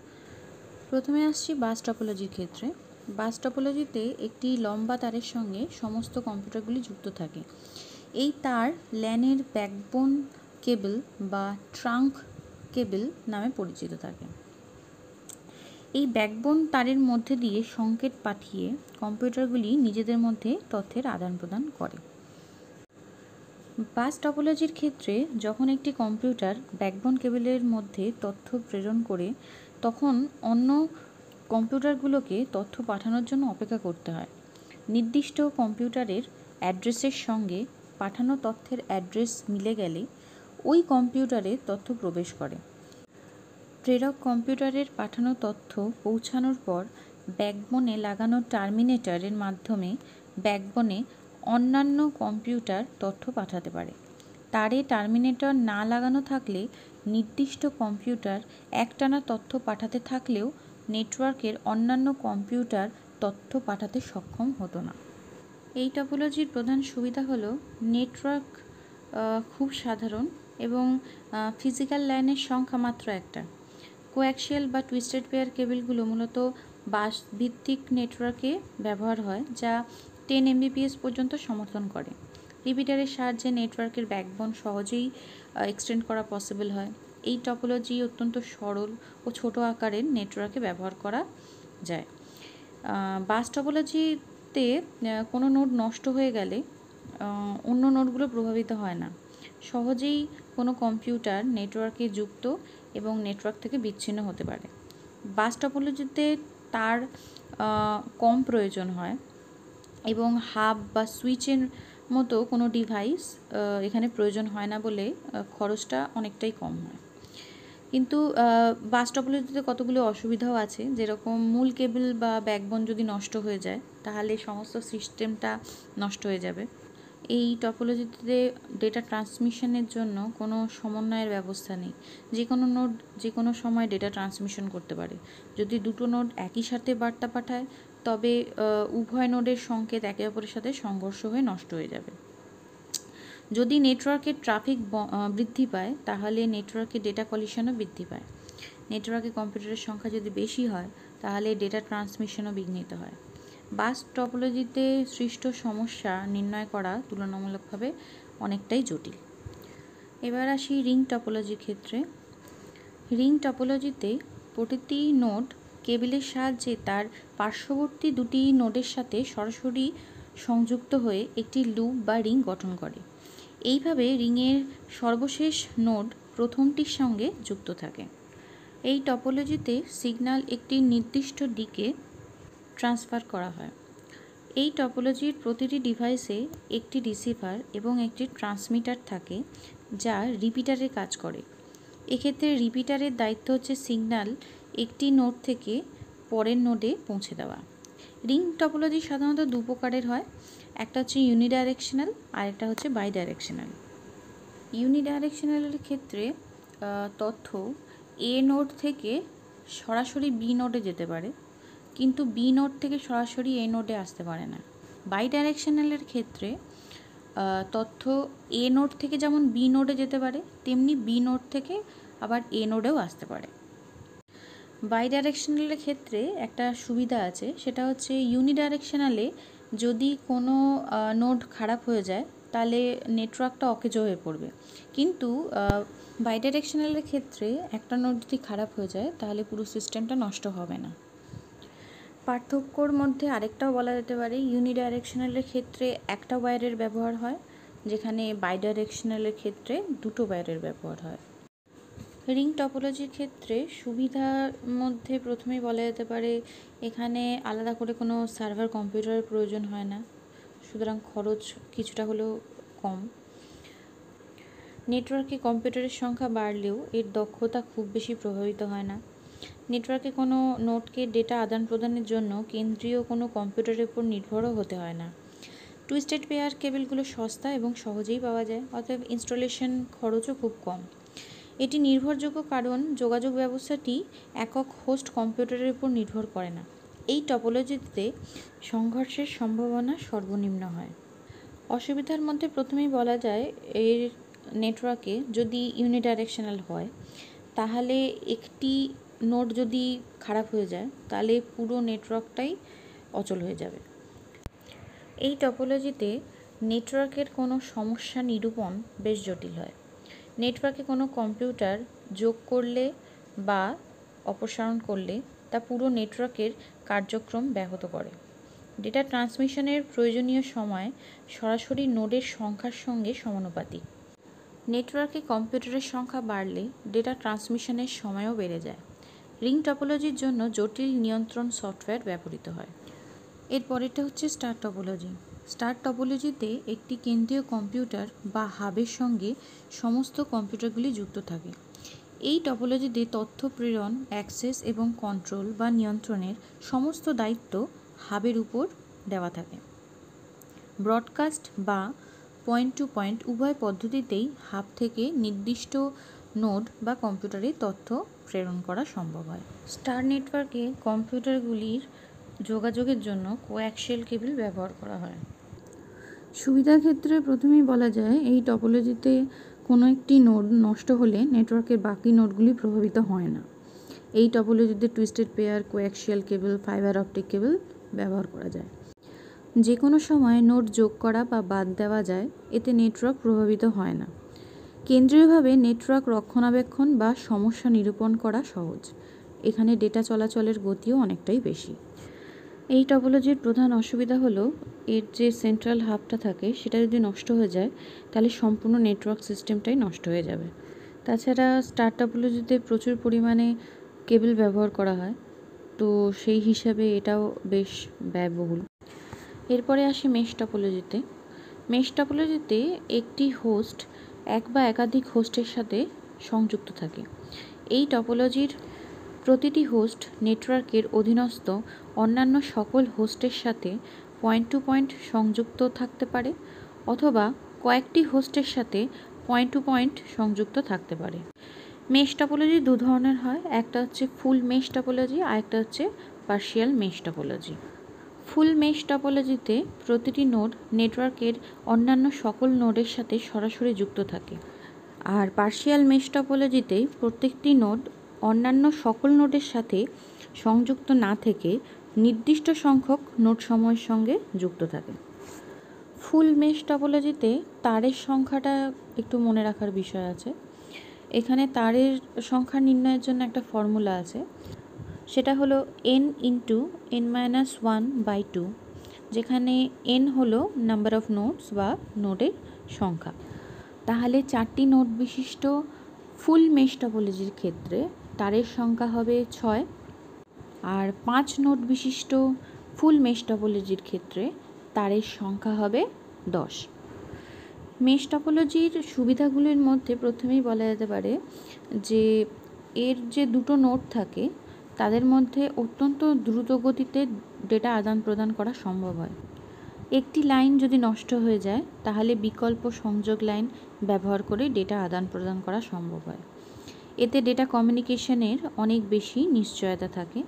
প্রথমে আসছি বাস টপোলজির ক্ষেত্রে। বাস টপোলজিতে একটি লম্বা তারের সঙ্গে সমস্ত কম্পিউটারগুলি যুক্ত থাকে। এই তার ল্যানের ব্যাকবোন কেবল বা ট্রাঙ্ক কেবল নামে পরিচিত থাকে। এই ব্যাকবোন তারের মধ্যে দিয়ে সংকেত পাঠিয়ে কম্পিউটারগুলি নিজেদের মধ্যে তথ্যের আদান প্রদান করে। বাস টপোলজির ক্ষেত্রে যখন একটি কম্পিউটার ব্যাকবোন কেবলের মধ্যে তথ্য প্রেরণ করে, তখন অন্য কম্পিউটারগুলোকে তথ্য পাঠানোর জন্য অপেক্ষা করতে হয়। নির্দিষ্ট কম্পিউটারের অ্যাড্রেসের সঙ্গে পাঠানো তথ্যের অ্যাড্রেস মিলে গেলে ওই কম্পিউটারে তথ্য প্রবেশ করে। প্রেরক কম্পিউটারের পাঠানো তথ্য পৌঁছানোর পর ব্যাকবোনে লাগানো টার্মিনেটরের মাধ্যমে ব্যাকবোনে অন্যান্য কম্পিউটার তথ্য পাঠাতে পারে। তারে টার্মিনেটর না লাগানো থাকলে নির্দিষ্ট কম্পিউটার একটানা তথ্য পাঠাতে থাকলেও নেটওয়ার্কের অন্যান্য কম্পিউটার তথ্য পাঠাতে সক্ষম হতো না। এই টপোলজির প্রধান সুবিধা হলো নেটওয়ার্ক খুব সাধারণ এবং ফিজিক্যাল লাইনের সংখ্যা মাত্র একটা। কোঅ্যাক্সিয়াল বা টুইস্টেড পেয়ার কেবলগুলো মূলত বাস ভিত্তিক নেটওয়ার্কে ব্যবহার হয়, যা 10 Mbps পর্যন্ত সমর্থন করে। রিপিটারের সাহায্যে নেটওয়ার্কের ব্যাকবোন সহজেই এক্সটেন্ড করা পসিবল হয়। এই টপোলজি অত্যন্ত সরল ও ছোট আকারের নেটওয়ার্কে ব্যবহার করা যায়। বাস টপোলজিতে কোনো নোড নষ্ট হয়ে গেলে অন্য নোডগুলো প্রভাবিত হয় না। সহজেই কোনো কম্পিউটার নেটওয়ার্কে যুক্ত এবং নেটওয়ার্ক থেকে বিচ্ছিন্ন হতে পারে। বাস টপোলজিতে তার কম প্রয়োজন হয় এবং হাব বা সুইচের মতো কোনো ডিভাইস এখানে প্রয়োজন হয় না বলে খরচটা অনেকটাই কম হয়। কিন্তু বাস টপোলজিতে কতগুলো অসুবিধাও আছে, যেরকম মূল কেবল বা ব্যাকবোন যদি নষ্ট হয়ে যায় তাহলে সমস্ত সিস্টেমটা নষ্ট হয়ে যাবে। এই টপোলজিতে ডেটা ট্রান্সমিশনের জন্য কোনো সমন্বয়ের ব্যবস্থা নেই। যে কোনো নোড যে কোনো সময় ডেটা ট্রান্সমিশন করতে পারে। যদি দুটো নোড একই সাথে বার্তা পাঠায় তবে উভয় নোডের সংকেত একে অপরের সাথে সংঘর্ষ হয়ে নষ্ট হয়ে যাবে। যদি নেটওয়ার্কের ট্রাফিক বৃদ্ধি পায় তাহলে নেটওয়ার্কে ডেটা কলিশনও বৃদ্ধি পায়। নেটওয়ার্কে কম্পিউটারের সংখ্যা যদি বেশি হয় তাহলে ডেটা ট্রান্সমিশনও বিঘ্নিত হয়। বাস টপোলজিতে সৃষ্ট সমস্যা নির্ণয় করা তুলনামূলকভাবে অনেকটাই জটিল। এবার আসি রিং টপোলজির ক্ষেত্রে। রিং টপোলজিতে প্রতিটি নোড কেবলের সাহায্যে তার পার্শ্ববর্তী দুটি নোডের সাথে সরাসরি সংযুক্ত হয়ে একটি লুপ বা রিং গঠন করে। এইভাবে রিংয়ের সর্বশেষ নোড প্রথমটির সঙ্গে যুক্ত থাকে। এই টপোলজিতে সিগন্যাল একটি নির্দিষ্ট দিকে ট্রান্সফার করা হয়। এই টপোলজির প্রতিটি ডিভাইসে একটি রিসিভার এবং একটি ট্রান্সমিটার থাকে যা রিপিটারে কাজ করে। এক্ষেত্রে রিপিটারের দায়িত্ব হচ্ছে সিগন্যাল একটি নোড থেকে পরের নোডে পৌঁছে দেওয়া। রিং টপোলজি সাধারণত দু প্রকারের হয়। একটা হচ্ছে ইউনিডাইরেকশনাল আর একটা হচ্ছে বাইডাইরেকশনাল। ইউনিডাইরেকশনালের ক্ষেত্রে তথ্য এ নোড থেকে সরাসরি বি নোডে যেতে পারে, কিন্তু বি নোড থেকে সরাসরি এ নোডে আসতে পারে না। বাইডাইরেকশনালের ক্ষেত্রে তথ্য এ নোড থেকে যেমন বি নোডে যেতে পারে, তেমনি বি নোড থেকে আবার এ নোডেও আসতে পারে। বাইডাইরেকশনালের ক্ষেত্রে একটা সুবিধা আছে, সেটা হচ্ছে ইউনিডাইরেকশনালে যদি কোনো নোড খারাপ হয়ে যায় তাহলে নেটওয়ার্কটা অকেজো হয়ে পড়বে, কিন্তু বাইডাইরেকশনালের ক্ষেত্রে একটা নোড যদি খারাপ হয়ে যায় তাহলে পুরো সিস্টেমটা নষ্ট হবে না। পার্থক্যর মধ্যে আরেকটাও বলা যেতে পারে, ইউনিডাইরেকশনালের ক্ষেত্রে একটা ওয়্যারের ব্যবহার হয়, যেখানে বাইডাইরেকশনালের ক্ষেত্রে দুটো ওয়্যারের ব্যবহার হয়। রিং টপোলজির ক্ষেত্রে সুবিধার মধ্যে প্রথমেই বলা যেতে পারে, এখানে আলাদা করে কোনো সার্ভার কম্পিউটারের প্রয়োজন হয় না, সুতরাং খরচ কিছুটা হলেও কম। নেটওয়ার্কে কম্পিউটারের সংখ্যা বাড়লেও এর দক্ষতা খুব বেশি প্রভাবিত হয় না। নেটওয়ার্কে কোনো নোডকে ডেটা আদান প্রদানের জন্য কেন্দ্রীয় কোনো কম্পিউটারের উপর নির্ভরও হতে হয় না। টুইস্টেড পেয়ার কেবলগুলো সস্তা এবং সহজেই পাওয়া যায়, অতএব ইনস্টলেশন খরচও খুব কম। এটি নির্ভরযোগ্য কারণ যোগাযোগ ব্যবস্থাটি একক হোস্ট কম্পিউটারের উপর নির্ভর করে না। এই টপোলজিতে সংঘর্ষের সম্ভাবনা সর্বনিম্ন হয়। অসুবিধার মধ্যে প্রথমেই বলা যায়, এর নেটওয়ার্কে যদি ইউনিডাইরেকশনাল হয় তাহলে একটি নোড যদি খারাপ হয়ে যায় তাহলে পুরো নেটওয়ার্কটাই অচল হয়ে যাবে। এই টপোলজিতে নেটওয়ার্কের কোনো সমস্যা নিরূপণ বেশ জটিল হয়। নেটওয়ার্কে কোনো কম্পিউটার যোগ করলে বা অপসারণ করলে তা পুরো নেটওয়ার্কের কার্যক্রম ব্যাহত করে। ডেটা ট্রান্সমিশনের প্রয়োজনীয় সময় সরাসরি নোডের সংখ্যার সঙ্গে সমানুপাতিক। নেটওয়ার্কে কম্পিউটারের সংখ্যা বাড়লে ডেটা ট্রান্সমিশনের সময়ও বেড়ে যায়। রিং টপোলজির জন্য জটিল নিয়ন্ত্রণ সফটওয়্যার ব্যবহৃত হয়। এরপরেরটা হচ্ছে স্টার টপোলজি। স্টার টপোলজিতে একটি কেন্দ্রীয় কম্পিউটার বা হাবের সঙ্গে সমস্ত কম্পিউটারগুলি যুক্ত থাকে। এই টপোলজিতে তথ্য প্রেরণ, অ্যাক্সেস এবং কন্ট্রোল বা নিয়ন্ত্রণের সমস্ত দায়িত্ব হাবের উপর দেওয়া থাকে। ব্রডকাস্ট বা পয়েন্ট টু পয়েন্ট উভয় পদ্ধতিতেই হাব থেকে নির্দিষ্ট নোড বা কম্পিউটারে তথ্য প্রেরণ করা সম্ভব হয়। স্টার নেটওয়ার্কে কম্পিউটারগুলির যোগাযোগের জন্য কোঅ্যাক্সিয়াল কেবল ব্যবহার করা হয়। সুবিধার ক্ষেত্রে প্রথমেই বলা যায়, এই টপোলজিতে কোনো একটি নোড নষ্ট হলে নেটওয়ার্কের বাকি নোডগুলি প্রভাবিত হয় না। এই টপোলজিতে twisted pair, coaxial cable, fibre optic cable ব্যবহার করা যায়। যে কোনো সময় নোড যোগ করা বা বাদ দেওয়া যায়, এতে নেটওয়ার্ক প্রভাবিত হয় না। কেন্দ্রীয়ভাবে নেটওয়ার্ক রক্ষণাবেক্ষণ বা সমস্যা নিরূপণ করা সহজ। এখানে ডেটা চলাচলের গতিও অনেকটাই বেশি। এই টপোলজির প্রধান অসুবিধা হলো এর যে সেন্ট্রাল হাবটা থাকে সেটা যদি নষ্ট হয়ে যায় তাহলে সম্পূর্ণ নেটওয়ার্ক সিস্টেমটাই নষ্ট হয়ে যাবে। তাছাড়া স্টার টপোলজিতে প্রচুর পরিমাণে কেবল ব্যবহার করা হয়, তো সেই হিসাবে এটাও বেশ ব্যয়বহুল। এরপরে আসি মেশ টপোলজিতে। মেশ টপোলজিতে একটি হোস্ট এক বা একাধিক হোস্টের সাথে সংযুক্ত থাকে। এই টপোলজির প্রতিটি হোস্ট নেটওয়ার্কের অধীনস্থ অন্যান্য সকল হোস্টের সাথে পয়েন্ট টু পয়েন্ট সংযুক্ত থাকতে পারে, অথবা কয়েকটি হোস্টের সাথে পয়েন্ট টু পয়েন্ট সংযুক্ত থাকতে পারে। মেশ টপোলজি দু ধরনের হয়, একটা হচ্ছে ফুল মেশ টপোলজি আর একটা হচ্ছে পার্শিয়াল মেশ টপোলজি। ফুল মেশ টপোলজিতে প্রতিটি নোড নেটওয়ার্কের অন্যান্য সকল নোডের সাথে সরাসরি যুক্ত থাকে, আর পার্শিয়াল মেশ টপোলজিতে প্রত্যেকটি নোড অন্যান্য সকল নোডের সাথে সংযুক্ত না থেকে নির্দিষ্ট সংখ্যক নোডসমূহের সঙ্গে যুক্ত থাকে। ফুল মেশ টপোলজিতে তারের সংখ্যাটা একটু মনে রাখার বিষয় আছে। এখানে তারের সংখ্যা নির্ণয়ের জন্য একটা ফর্মুলা আছে, সেটা হলো n/n-1/2, যেখানে n হলো নাম্বার অফ নোডস বা নোডের সংখ্যা। তাহলে 4টি নোড বিশিষ্ট ফুল মেশ টপোলজির ক্ষেত্রে তারের সংখ্যা হবে 6, আর 5 নোড বিশিষ্ট ফুল মেশ টপোলজির ক্ষেত্রে তারের সংখ্যা হবে 10। মেশ টপোলজির সুবিধাগুলির মধ্যে প্রথমেই বলা যেতে পারে যে এর যে দুটো নোড থাকে তাদের মধ্যে অত্যন্ত দ্রুত গতিতে ডেটা আদান প্রদান করা সম্ভব হয়। একটি লাইন যদি নষ্ট হয়ে যায় তাহলে বিকল্প সংযোগ লাইন ব্যবহার করে ডেটা আদান প্রদান করা সম্ভব হয়। এতে ডেটা কমিউনিকেশনের অনেক বেশি নিশ্চয়তা থাকে।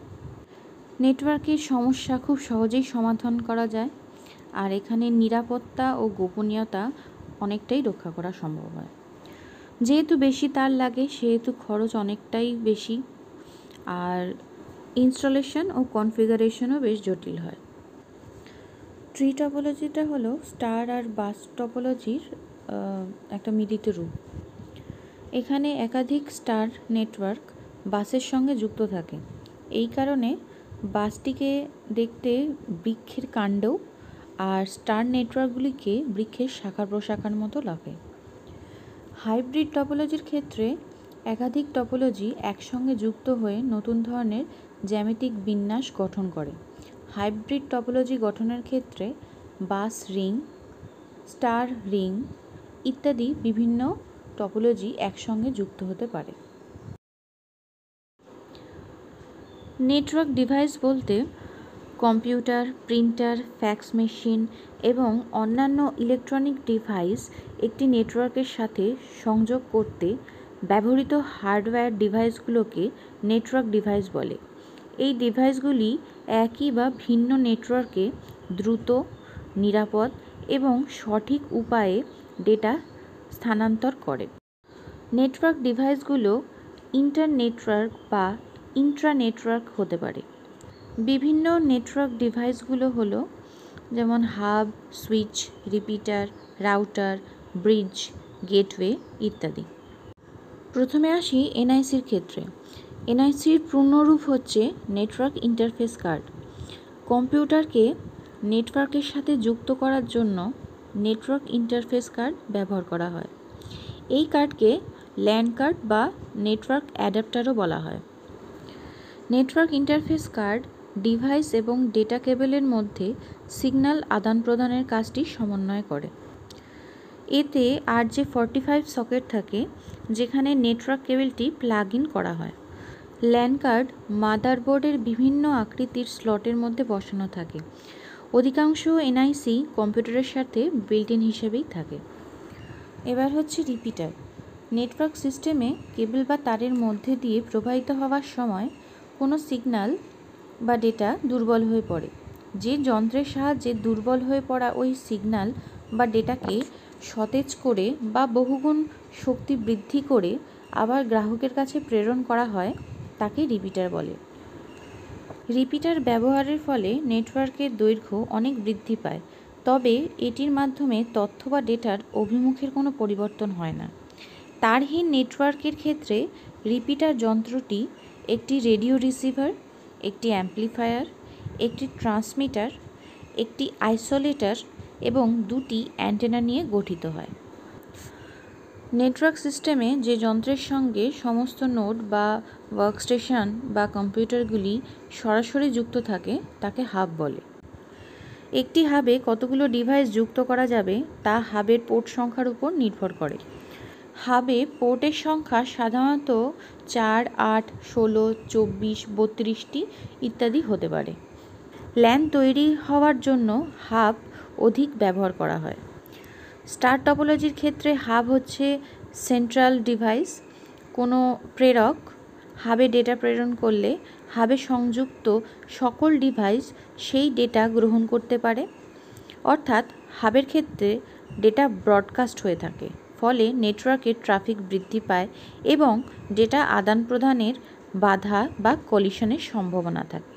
নেটওয়ার্কের সমস্যা খুব সহজেই সমাধান করা যায়, আর এখানে নিরাপত্তা ও গোপনীয়তা অনেকটাই রক্ষা করা সম্ভব হয়। যেহেতু বেশি তার লাগে সেহেতু খরচ অনেকটাই বেশি, আর ইনস্টলেশন ও কনফিগারেশনও বেশ জটিল হয়। ট্রি টপোলজিটা হলো স্টার আর বাস টপোলজির একটা মিলিত রূপ। এখানে একাধিক স্টার নেটওয়ার্ক বাসের সঙ্গে যুক্ত থাকে। এই কারণে বাসটিকে দেখতে বৃক্ষের কাণ্ড, আর স্টার নেটওয়ার্কগুলিকে বৃক্ষের শাখা প্রশাখার মতো লাগে। হাইব্রিড টপোলজির ক্ষেত্রে একাধিক টপোলজি একসঙ্গে যুক্ত হয়ে নতুন ধরনের জ্যামিতিক বিন্যাস গঠন করে। হাইব্রিড টপোলজি গঠনের ক্ষেত্রে বাস রিং, স্টার রিং ইত্যাদি বিভিন্ন টপোলজি একসঙ্গে যুক্ত হতে পারে। নেটওয়ার্ক ডিভাইস বলতে কম্পিউটার, প্রিন্টার, ফ্যাক্স মেশিন এবং অন্যান্য ইলেকট্রনিক ডিভাইস একটি নেটওয়ার্কের সাথে সংযোগ করতে ব্যবহৃত হার্ডওয়্যার ডিভাইসগুলোকে নেটওয়ার্ক ডিভাইস বলে। এই ডিভাইসগুলি একই বা ভিন্ন নেটওয়ার্কে দ্রুত, নিরাপদ এবং সঠিক উপায়ে ডেটা স্থানান্তর করে। নেটওয়ার্ক ডিভাইসগুলো ইন্টার নেটওয়ার্ক বা ইন্ট্রা নেটওয়ার্ক হতে পারে। বিভিন্ন নেটওয়ার্ক ডিভাইসগুলো হলো যেমন hub, switch, repeater, router, bridge, gateway ইত্যাদি। প্রথমে আসি এনআইসির ক্ষেত্রে। এনআইসির পূর্ণরূপ হচ্ছে নেটওয়ার্ক ইন্টারফেস কার্ড। কম্পিউটারকে নেটওয়ার্কের সাথে যুক্ত করার জন্য নেটওয়ার্ক ইন্টারফেস কার্ড ব্যবহার করা হয়। এই কার্ডকে ল্যান কার্ড বা নেটওয়ার্ক অ্যাডাপ্টারও বলা হয়। নেটওয়ার্ক ইন্টারফেস কার্ড ডিভাইস এবং ডেটা কেবলের মধ্যে সিগন্যাল আদান প্রদানের কাজটি সমন্বয় করে। এতে RJ45 সকেট থাকে, যেখানে নেটওয়ার্ক কেবলটি প্লাগ ইন করা হয়। ল্যান কার্ড মাদারবোর্ডের বিভিন্ন আকৃতির স্লটের মধ্যে বসানো থাকে। অধিকাংশ এনআইসি কম্পিউটারের সাথে বিল্ট ইন হিসেবেই থাকে। এবার হচ্ছে রিপিটার। নেটওয়ার্ক সিস্টেমে কেবল বা তারের মধ্যে দিয়ে প্রবাহিত হওয়ার সময় কোনো সিগন্যাল বা ডেটা দুর্বল হয়ে পড়ে। যে যন্ত্রের সাহায্যে দুর্বল হয়ে পড়া ওই সিগন্যাল বা ডেটাকে সতেজ করে বা বহুগুণ শক্তি বৃদ্ধি করে আবার গ্রাহকের কাছে প্রেরণ করা হয়, তাকে রিপিটার বলে। রিপিটার ব্যবহারের ফলে নেটওয়ার্কের দৈর্ঘ্য অনেক বৃদ্ধি পায়, তবে এটির মাধ্যমে তথ্য বা ডেটার অভিমুখের কোনো পরিবর্তন হয় না। তারহীন নেটওয়ার্কের ক্ষেত্রে রিপিটার যন্ত্রটি একটি রেডিও রিসিভার, একটি অ্যাম্প্লিফায়ার, একটি ট্রান্সমিটার, একটি আইসোলেটর এবং দুটি অ্যান্টেনা নিয়ে গঠিত হয়। নেটওয়ার্ক সিস্টেমে যে যন্ত্রের সঙ্গে সমস্ত নোড বা ওয়ার্কস্টেশন বা কম্পিউটারগুলি সরাসরি যুক্ত থাকে তাকে হাব বলে। একটি হাবে কতগুলো ডিভাইস যুক্ত করা যাবে তা হাবের পোর্ট সংখ্যার উপর নির্ভর করে। হাবে পোর্টের সংখ্যা সাধারণত 4, 8, 16, 24, 32টি ইত্যাদি হতে পারে। ল্যান তৈরি হওয়ার জন্য হাব অধিক ব্যবহার করা হয়। স্টার টপোলজির ক্ষেত্রে হাব হচ্ছে সেন্ট্রাল ডিভাইস। কোনো প্রেরক হাবে ডেটা প্রেরণ করলে হাবে সংযুক্ত সকল ডিভাইস সেই ডেটা গ্রহণ করতে পারে। অর্থাৎ হাবের ক্ষেত্রে ডেটা ব্রডকাস্ট হয়ে থাকে, ফলে নেটওয়ার্কের ট্রাফিক বৃদ্ধি পায় এবং ডেটা আদান প্রদানের বাধা বা কলিশনের সম্ভাবনা থাকে।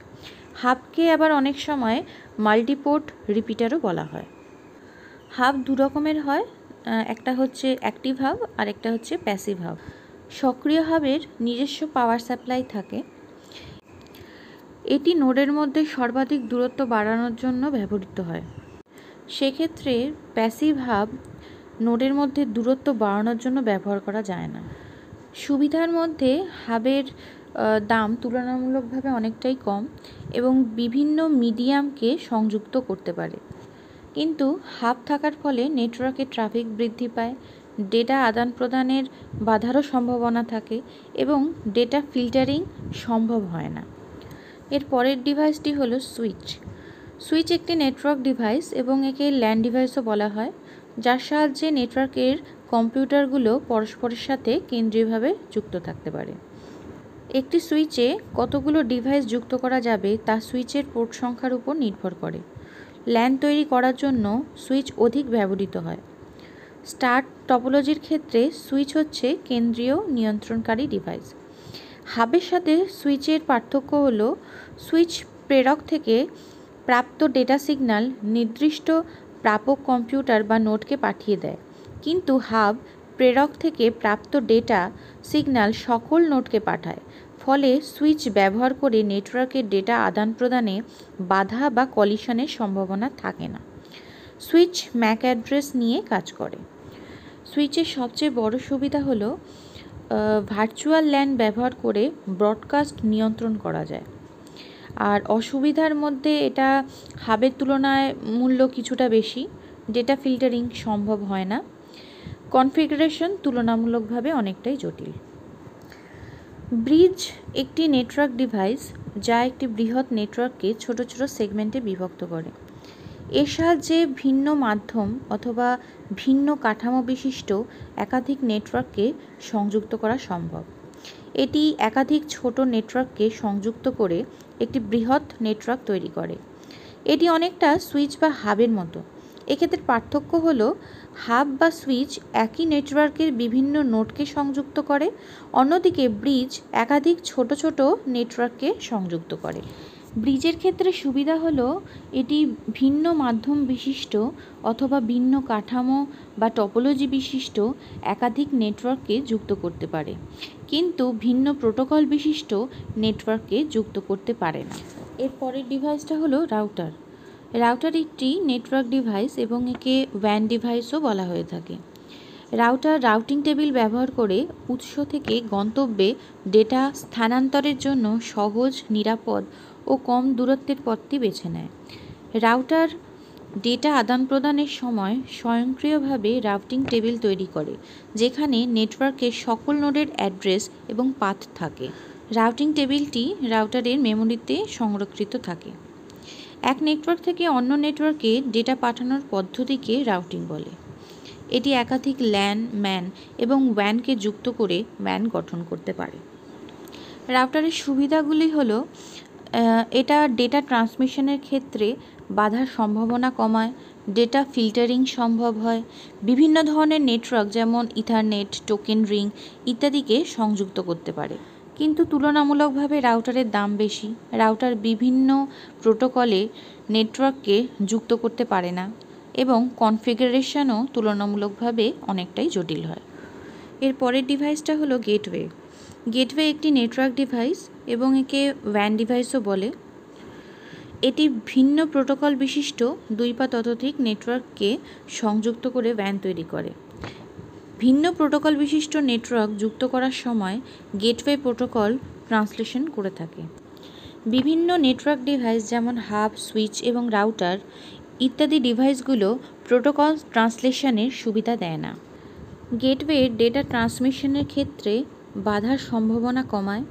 হাবকে আবার অনেক সময় মাল্টিপোর্ট রিপিটারও বলা হয়। হাব দু রকমের হয়, একটা হচ্ছে অ্যাক্টিভ হাব আর একটা হচ্ছে প্যাসিভ হাব। সক্রিয় হাবের নিজস্ব পাওয়ার সাপ্লাই থাকে। এটি নোডের মধ্যে সর্বাধিক দূরত্ব বাড়ানোর জন্য ব্যবহৃত হয়। সেক্ষেত্রে প্যাসিভ হাব নোডের মধ্যে দূরত্ব বাড়ানোর জন্য ব্যবহার করা যায় না। সুবিধার মধ্যে হাবের দাম তুলনামূলকভাবে অনেকটাই কম এবং বিভিন্ন মিডিয়ামকে সংযুক্ত করতে পারে। কিন্তু হাব থাকার ফলে নেটওয়ার্কে ট্রাফিক বৃদ্ধি পায়, ডেটা আদান প্রদানের বাধারও সম্ভাবনা থাকে এবং ডেটা ফিল্টারিং সম্ভব হয় না। এর পরের ডিভাইসটি হলো সুইচ। সুইচ একটি নেটওয়ার্ক ডিভাইস এবং একে ল্যান ডিভাইসও বলা হয়, যার সাহায্যে নেটওয়ার্কের কম্পিউটারগুলো পরস্পরের সাথে কেন্দ্রীয়ভাবে যুক্ত থাকতে পারে। একটি সুইচে কতগুলো ডিভাইস যুক্ত করা যাবে তা সুইচের পোর্ট সংখ্যার উপর নির্ভর করে। ল্যান তৈরি করার জন্য সুইচ অধিক ব্যবহৃত হয়। স্টার টপোলজির ক্ষেত্রে সুইচ হচ্ছে কেন্দ্রীয় নিয়ন্ত্রণকারী ডিভাইস। হাবের সাথে সুইচের পার্থক্য হলো সুইচ প্রেরক থেকে প্রাপ্ত ডেটা সিগন্যাল নির্দিষ্ট প্রাপক কম্পিউটার বা নোডকে পাঠিয়ে দেয়, কিন্তু হাব প্রেরক থেকে প্রাপ্ত ডেটা সিগন্যাল সকল নোডকে পাঠায়। ফলে সুইচ ব্যবহার করে নেটওয়ার্কের ডেটা আদান প্রদানে বাধা বা কলিশনের সম্ভাবনা থাকে না। সুইচ ম্যাক অ্যাড্রেস নিয়ে কাজ করে। সুইচের সবচেয়ে বড় সুবিধা হলো ভার্চুয়াল ল্যান ব্যবহার করে ব্রডকাস্ট নিয়ন্ত্রণ করা যায়। আর অসুবিধার মধ্যে এটা হাবের তুলনায় মূল্য কিছুটা বেশি, ডেটা ফিল্টারিং সম্ভব হয় না, কনফিগারেশন তুলনামূলকভাবে অনেকটাই জটিল। ব্রিজ একটি নেটওয়ার্ক ডিভাইস যা একটি বৃহৎ নেটওয়ার্ককে ছোট ছোট সেগমেন্টে বিভক্ত করে। এর সাহায্যে ভিন্ন মাধ্যম অথবা ভিন্ন কাঠামো বিশিষ্ট একাধিক নেটওয়ার্ককে সংযুক্ত করা সম্ভব। এটি একাধিক ছোট নেটওয়ার্ককে সংযুক্ত করে একটি বৃহৎ নেটওয়ার্ক তৈরি করে। এটি অনেকটা সুইচ বা হাবের মতো। এক্ষেত্রে পার্থক্য হলো হাব বা সুইচ একই নেটওয়ার্কের বিভিন্ন নোডকে সংযুক্ত করে, অন্যদিকে ব্রিজ একাধিক ছোট ছোট নেটওয়ার্ককে সংযুক্ত করে। ব্রিজের ক্ষেত্রে সুবিধা হলো এটি ভিন্ন মাধ্যম বিশিষ্ট অথবা ভিন্ন কাঠামো বা টপোলজি বিশিষ্ট একাধিক নেটওয়ার্ককে যুক্ত করতে পারে, কিন্তু ভিন্ন প্রোটোকল বিশিষ্ট নেটওয়ার্ককে যুক্ত করতে পারে না। এর পরের ডিভাইসটা হলো রাউটার। রাউটার একটি নেটওয়ার্ক ডিভাইস এবং একে WAN ডিভাইসও বলা হয়ে থাকে। রাউটার রাউটিং টেবিল ব্যবহার করে উৎস থেকে গন্তব্যে ডেটা স্থানান্তরের জন্য সহজ, নিরাপদ ও কম দূরত্বের পথটি বেছে নেয়। রাউটার ডেটা আদান প্রদানের সময় স্বয়ংক্রিয়ভাবে রাউটিং টেবিল তৈরি করে, যেখানে নেটওয়ার্কের সকল নোডের অ্যাড্রেস এবং পাথ থাকে। রাউটিং টেবিলটি রাউটারের মেমোরিতে সংরক্ষিত থাকে। এক নেটওয়ার্ক থেকে অন্য নেটওয়ার্কে ডেটা পাঠানোর পদ্ধতিকে রাউটিং বলে। এটি একাধিক ল্যান, ম্যান এবং WANকে যুক্ত করে WAN গঠন করতে পারে। রাউটারের সুবিধাগুলি হলো এটা ডেটা ট্রান্সমিশনের ক্ষেত্রে বাধার সম্ভাবনা কমায়, ডেটা ফিল্টারিং সম্ভব হয়, বিভিন্ন ধরনের নেটওয়ার্ক যেমন ইথারনেট, টোকেন রিং ইত্যাদিকে সংযুক্ত করতে পারে। কিন্তু তুলনামূলকভাবে রাউটারের দাম বেশি। রাউটার বিভিন্ন প্রোটোকলে নেটওয়ার্ককে যুক্ত করতে পারে না এবং কনফিগারেশনও তুলনামূলকভাবে অনেকটাই জটিল হয়। এর পরের ডিভাইসটা হলো গেটওয়ে। গেটওয়ে একটি নেটওয়ার্ক ডিভাইস এবং একে WAN ডিভাইসও বলে। এটি ভিন্ন প্রোটোকল বিশিষ্ট দুই বা ততোধিক নেটওয়ার্ককে সংযুক্ত করে WAN তৈরি করে। ভিন্ন প্রোটোকল বিশিষ্ট নেটওয়ার্ক যুক্ত করার সময় গেটওয়ে প্রোটোকল ট্রান্সলেশন করে থাকে। বিভিন্ন নেটওয়ার্ক ডিভাইস যেমন হাব, সুইচ এবং রাউটার ইত্যাদি ডিভাইসগুলো প্রোটোকল ট্রান্সলেশনের সুবিধা দেয় না। গেটওয়ে ডেটা ট্রান্সমিশনের ক্ষেত্রে বাধার সম্ভাবনা কমায়,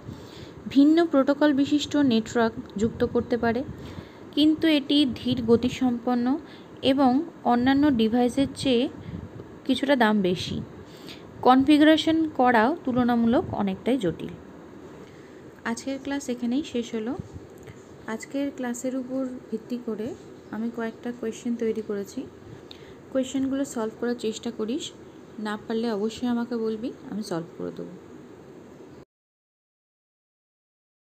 ভিন্ন প্রোটোকল বিশিষ্ট নেটওয়ার্ক যুক্ত করতে পারে, কিন্তু এটি ধীর গতিসম্পন্ন এবং অন্যান্য ডিভাইসের চেয়ে কিছুটা দাম বেশি। কনফিগারেশন করাও তুলনামূলক অনেকটাই জটিল। আজকের ক্লাস এখানেই শেষ হলো। আজকের ক্লাসের উপর ভিত্তি করে আমি কয়েকটা কোয়েশ্চেন তৈরি করেছি। কোয়েশ্চেনগুলো সলভ করার চেষ্টা করিস, না পারলে অবশ্যই আমাকে বলবি, আমি সলভ করে দেবো।